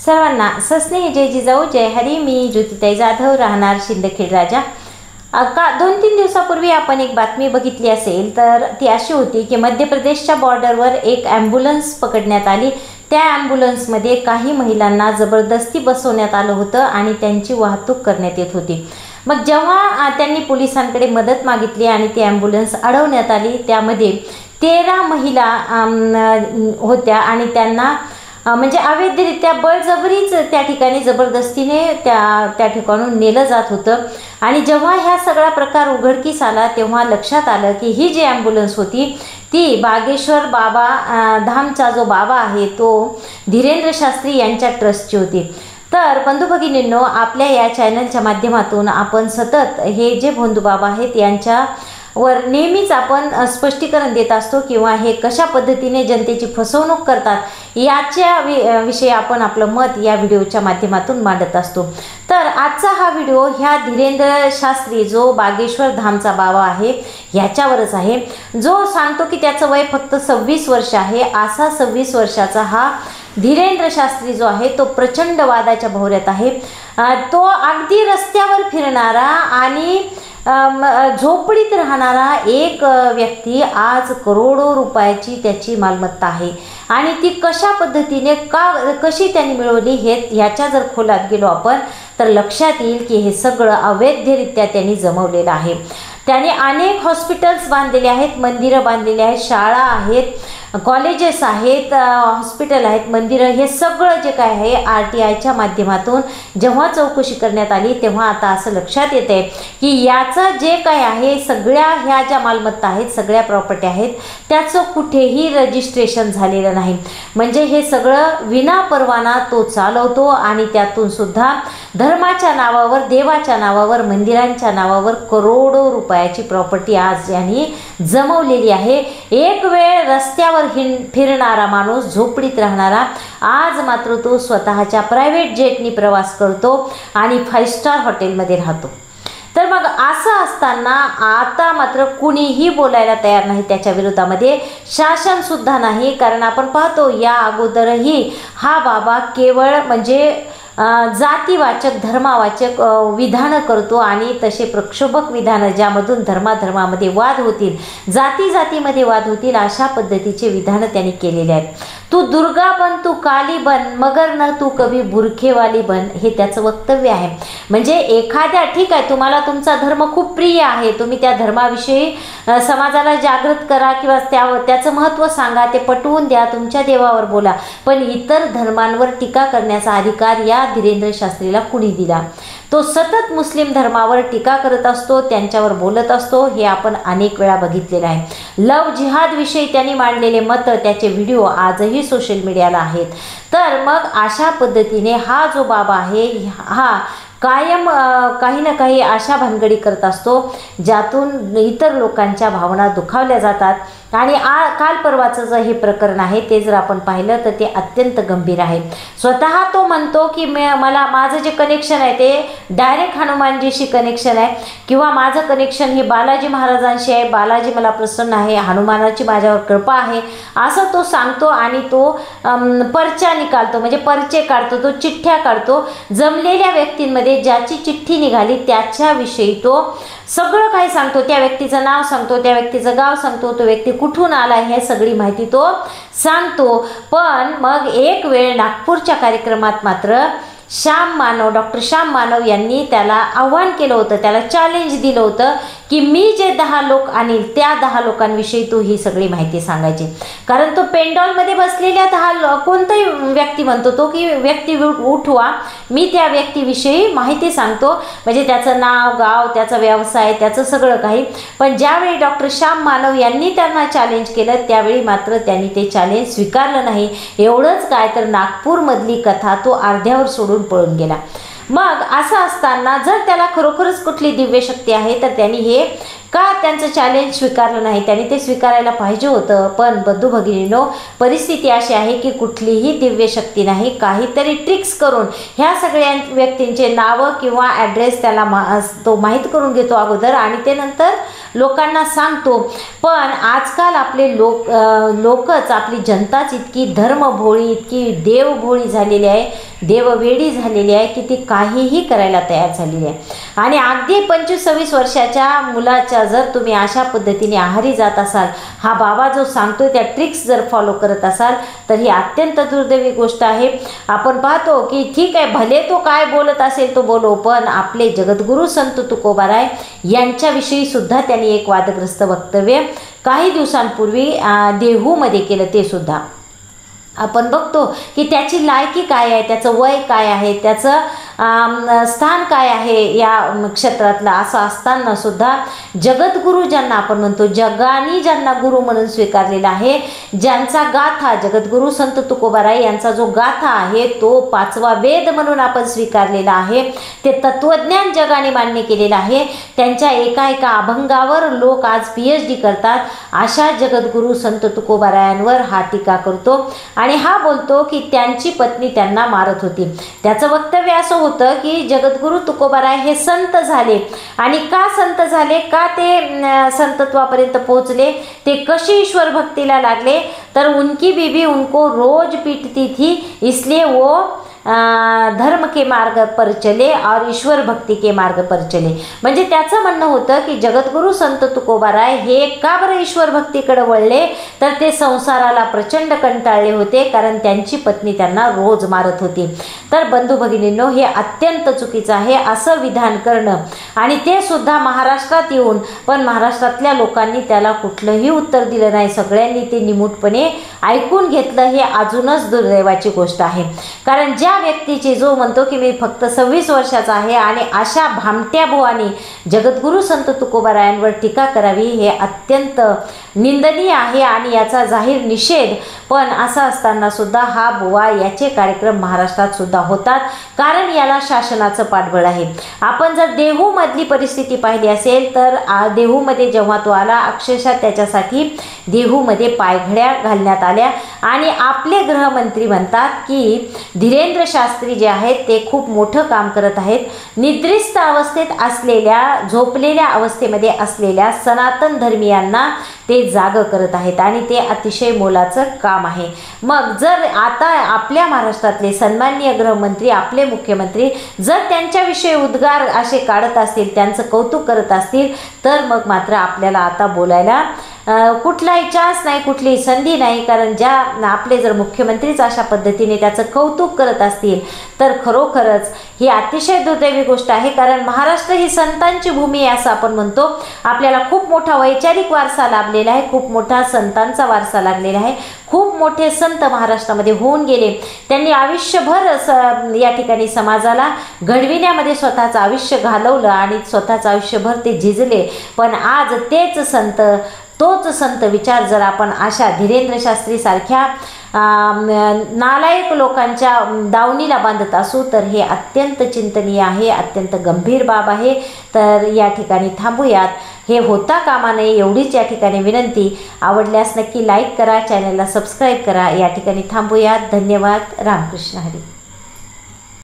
सर्वांना सस्नेह जय जिजाऊ जय हरी. मी ज्योतिताई जाधव, राहणार शिंदखेड राजा. 2-3 दिवसापूर्वी आपण एक बातमी बघितली असेल तर ती अशी होती की मध्य प्रदेशच्या बॉर्डरवर एक ॲम्ब्युलन्स पकडण्यात आली. त्या ॲम्ब्युलन्समध्ये काही महिलांना जबरदस्ती बसवण्यात आलं होतं आणि त्यांची वाहतूक करण्यात येत होती. मग जेव्हा त्यांनी पोलिसांकडे मदत मागितली आणि ती ॲम्ब्युलन्स अडवण्यात आली, त्यामध्ये 13 महिला होत्या आणि त्यांना म्हणजे अवैधरित्या बळजबरीच त्या ठिकाणी जबरदस्तीने त्या ठिकाणून नेलं जात होतं. आणि जेव्हा ह्या सगळा प्रकार उघडकीस आला तेव्हा लक्षात आलं की ही जी ॲम्ब्युलन्स होती ती बागेश्वर बाबा धामचा जो बाबा आहे तो धीरेंद्र शास्त्री यांच्या ट्रस्टची होती. तर बंधू भगिनींनो, आपल्या या चॅनलच्या माध्यमातून आपण सतत हे जे भोंदू बाबा आहेत यांच्यावर नेहमीच आपण स्पष्टीकरण देत असतो किंवा हे कशा पद्धतीने जनतेची फसवणूक करतात याच्या विषयी आपण आपलं मत या व्हिडिओच्या माध्यमातून मांडत असतो. तर आजचा हा व्हिडिओ ह्या धीरेंद्र शास्त्री जो बागेश्वर धामचा बाबा आहे ह्याच्यावरच आहे, जो सांगतो की त्याचं वय फक्त 26 वर्ष आहे. असा 26 वर्षाचा हा धीरेंद्र शास्त्री जो आहे तो प्रचंड वादाच्या भोवऱ्यात आहे. तो अगदी रस्त्यावर फिरणारा आणि झोपडीत राहणारा एक व्यक्ती आज करोडो रुपयाची त्याची मालमत्ता आहे. आणि ती कशा पद्धतीने कशी त्यांनी मिळवली ह्याच्या जर खोलात गेलो आपण तर लक्षात येईल की हे सगळं अवैधरित्या त्यांनी जमवलेलं आहे. त्याने अनेक हॉस्पिटल्स बांधलेले आहेत, मंदिरं बांधलेली आहेत, शाळा आहेत, कॉलेजेस आहेत, हॉस्पिटल आहेत, मंदिरं, हे सगळं जे काय आहे RTIच्या माध्यमातून जेव्हा चौकशी करण्यात आली तेव्हा आता असं लक्षात येते की याचं जे काय आहे सगळ्या ह्या ज्या मालमत्ता आहेत, सगळ्या प्रॉपर्टी आहेत, त्याचं कुठेही रजिस्ट्रेशन झालेलं नाही. म्हणजे हे सगळं विनापरवाना तो चालवतो आणि त्यातून सुद्धा धर्माच्या नावावर, देवाच्या नावावर, मंदिरांच्या नावावर करोडो रुपयाची प्रॉपर्टी आज यांनी जमवलेली आहे. एक वेळ रस्त्यावर फिरणारा माणूस, झोपडीत राहणारा, आज मात्र तो स्वतःच्या प्रायव्हेट जेटनी प्रवास करतो आणि 5 स्टार हॉटेलमध्ये राहतो. तर मग असं असताना आता मात्र कुणीही बोलायला तयार नाही त्याच्या विरोधामध्ये, शासनसुद्धा नाही. कारण आपण पाहतो या अगोदरही हा बाबा केवळ म्हणजे जातीवाचक, धर्मावाचक विधानं करतो आणि तसे प्रक्षोभक विधानं ज्यामधून धर्माधर्मामध्ये वाद होतील, जातीमध्ये वाद होतील, अशा पद्धतीचे विधानं त्यांनी केलेले आहेत. तू दुर्गा बन, तू काली बन, मगर न तू कभी बुरखेवाली बन, हे त्याचं वक्तव्य आहे. म्हणजे एखाद्या, ठीक आहे तुम्हाला तुमचा धर्म खूप प्रिय आहे, तुम्ही त्या धर्माविषयी समाजाला जागृत करा किंवा त्याचं महत्त्व सांगा, ते पटवून द्या, तुमच्या देवावर बोला, पण इतर धर्मांवर टीका करण्याचा अधिकार या धीरेंद्र शास्त्रीला कुणी दिला? तो सतत मुस्लिम धर्मावर टीका करत असतो, त्यांच्यावर बोलत असतो, हे आपण अनेक वेळा बघितलेलं आहे. लव जिहाद विषयी त्यांनी मांडलेले मत, त्याचे व्हिडिओ आजही सोशल मीडियाला आहेत. तर मग अशा पद्धतीने हा जो बाबा आहे हा कायम काही ना काही अशा भानगडी करत असतो ज्यातून इतर लोकांच्या भावना दुखावल्या जातात. आणि काल परवाचं जे हे प्रकरण आहे ते जर आपण पाहिलं तर ते अत्यंत गंभीर आहे. स्वतः तो म्हणतो की मला माझं जे कनेक्शन आहे ते डायरेक्ट हनुमानजीशी कनेक्शन आहे किंवा माझं कनेक्शन हे बालाजी महाराजांशी आहे, बालाजी मला प्रसन्न आहे, हनुमानाची माझ्यावर कृपा आहे, असं तो सांगतो. आणि तो पर्चा निकालतो, म्हणजे पर्चे काढतो, तो चिठ्ठ्या काढतो. जमलेल्या व्यक्तींमध्ये ज्याची चिठ्ठी निघाली त्याच्याविषयी तो सगळं काही सांगतो, त्या व्यक्तीचं नाव सांगतो, त्या व्यक्तीचं गाव सांगतो, तो व्यक्ती कुठून आला हे सगळी माहिती तो सांगतो. पण मग एक वेळ नागपूरच्या कार्यक्रमात मात्र डॉक्टर श्याम मानव यांनी त्याला आव्हान केलं होतं, त्याला चॅलेंज दिलं होतं की मी जे 10 लोक आणील त्या 10 लोकांविषयी तू ही सगळी माहिती सांगायची. कारण तो पेंडॉलमध्ये बसलेल्या 10 कोणताही व्यक्ती म्हणतो तो की व्यक्ती उठवा, मी त्या व्यक्तीविषयी माहिती सांगतो, म्हणजे त्याचं नाव, गाव, त्याचा व्यवसाय, त्याचं सगळं काही. पण ज्यावेळी डॉक्टर श्याम मानव यांनी त्यांना चॅलेंज केलं त्यावेळी मात्र त्यांनी ते चॅलेंज स्वीकारलं नाही. एवढंच काय तर नागपूरमधली कथा तो अर्ध्यावर सोडून पळून गेला. मग असं असताना जर त्याला खरोखरच कुठली दिव्य शक्ती आहे तर त्यांनी हे का त्यांचं चॅलेंज स्वीकारलं नाही? त्यांनी ते स्वीकारायला पाहिजे होतं. पण बंधू भगिनींनो, परिस्थिती अशी आहे की कुठलीही दिव्य शक्ती नाही, काहीतरी ट्रिक्स करून ह्या सगळ्या व्यक्तींचे नावं किंवा ॲड्रेस त्याला तो माहीत करून घेतो अगोदर आणि ते नंतर लोकांना सांगतो. पण आजकाल आपले लोकच, आपली जनताच इतकी धर्मभोळी, इतकी देवभोळी झालेली आहे देववेडी झालेली आहे की ती काहीही करायला तयार झालेली आहे. आणि अगदी 25-26 वर्षाच्या मुलाच्या जर तुम्ही अशा पद्धतीने आहारी जात असाल, हा बाबा जो सांगतोय त्या ट्रिक्स जर फॉलो करत असाल, तर ही अत्यंत दुर्दैवी गोष्ट आहे. आपण पाहतो की ठीक आहे, भले तो काय बोलत असेल तो बोलो, पण आपले जगद्गुरू संत तुकोबाराय यांच्याविषयी सुद्धा त्यांनी एक वादग्रस्त वक्तव्य काही दिवसांपूर्वी देहूमध्ये केलं. ते सुद्धा आपण बघतो की त्याची लायकी काय आहे, त्याचं वय काय आहे, त्याचं स्थान काय आहे या क्षेत्रातलं, असं असताना सुद्धा जगद्गुरू ज्यांना आपण म्हणतो, जगाने ज्यांना गुरु म्हणून स्वीकारलेला आहे, ज्यांचा गाथा जगद्गुरू संत तुकोबाराय यांचा जो गाथा आहे तो 5वा वेद म्हणून आपण स्वीकारलेला आहे, ते तत्वज्ञान जगाने मान्य केलेलं आहे, त्यांच्या एका अभंगावर लोक आज PhD करतात. अशा जगद्गुरू संत तुकोबारायांवर हा टीका करतो आणि हा बोलतो की त्यांची पत्नी त्यांना मारत होती. त्याचं वक्तव्य असं होतं की जगद्गुरू तुकोबाराय हे संत झाले आणि का संत झाले, का ते संतत्वापर्यंत पोहोचले, ते कशी ईश्वर भक्तीला लागले, तर उनकी बीबी उनको रोज पीटती थी, इसलिए वो धर्म के मार्ग पर चले और ईश्वर भक्ती के मार्ग पर चले. म्हणजे त्याचं म्हणणं होतं की जगद्गुरू संत तुकोबाराय हे का बरं ईश्वर भक्तीकडे वळले, तर ते संसाराला प्रचंड कंटाळले होते, कारण त्यांची पत्नी त्यांना रोज मारत होती. तर बंधू भगिनींनो, हे अत्यंत चुकीचं आहे असं विधान करणं, आणि ते सुद्धा महाराष्ट्रात येऊन. पण महाराष्ट्रातल्या लोकांनी त्याला कुठलंही उत्तर दिलं नाही, सगळ्यांनी ते निमूटपणे ऐकून घेतलं. हे अजूनच दुर्दैवाची गोष्ट आहे, कारण ज्या व्यक्तीची जो म्हणतो की मी फक्त 26 वर्षाचा आहे आणि अशा भामट्या बुवानी जगद्गुरू संत तुकोबारायांवर टीका करावी, हे अत्यंत निंदनीय आहे आणि याचा जाहीर निषेध. पण असं असताना सुद्धा हा बुवा याचे कार्यक्रम महाराष्ट्रात सुद्धा होतात, कारण याला शासनाचं पाठबळ आहे. आपण जर देहूमधली परिस्थिती पाहिली असेल तर देहूमध्ये जेव्हा तो आला, अक्षरशः त्याच्यासाठी देहूमध्ये पायघड्या घालण्यात आल्या आणि आपले गृहमंत्री म्हणतात की धीरेंद्र शास्त्री जे आहेत ते खूप मोठं काम करत आहेत. निद्रिस्त अवस्थेत असलेल्या, झोपलेल्या अवस्थेमध्ये असलेल्या सनातन धर्मियांना ते जाग करत आहेत आणि ते अतिशय मोलाचं काम आहे. मग जर आता आपल्या महाराष्ट्रातले सन्माननीय गृहमंत्री, आपले मुख्यमंत्री जर त्यांच्याविषयी उद्गार असे काढत असतील, त्यांचं कौतुक करत असतील, तर मग मात्र आपल्याला आता बोलायला कुठलाही चान्स नाही, कुठलीही संधी नाही. कारण ज्या आपले जर मुख्यमंत्रीच अशा पद्धतीने त्याचं कौतुक करत असतील, तर खरोखरच ही अतिशय दुर्दैवी गोष्ट आहे. कारण महाराष्ट्र ही संतांची भूमी आहे असं आपण म्हणतो. आपल्याला खूप मोठा वैचारिक वारसा लाभलेला आहे, खूप मोठा संतांचा वारसा लागलेला आहे. खूप मोठे संत महाराष्ट्रामध्ये होऊन गेले. त्यांनी आयुष्यभर या ठिकाणी समाजाला घडविण्यामध्ये स्वतःचं आयुष्य घालवलं आणि स्वतःचं आयुष्यभर ते झिजले. पण आज तेच संत, तोच संत विचार जर आपण अशा धीरेंद्र शास्त्री सारख्या नालायक लोकांच्या दावणीला बांधत असू, तर हे अत्यंत चिंतनीय आहे, अत्यंत गंभीर बाब आहे. तर या ठिकाणी थांबूयात, हे होता कामा नये एवढीच या ठिकाणी विनंती. आवडल्यास नक्की लाईक करा, चॅनलला सबस्क्राईब करा. या ठिकाणी थांबूयात. धन्यवाद. रामकृष्ण हरी.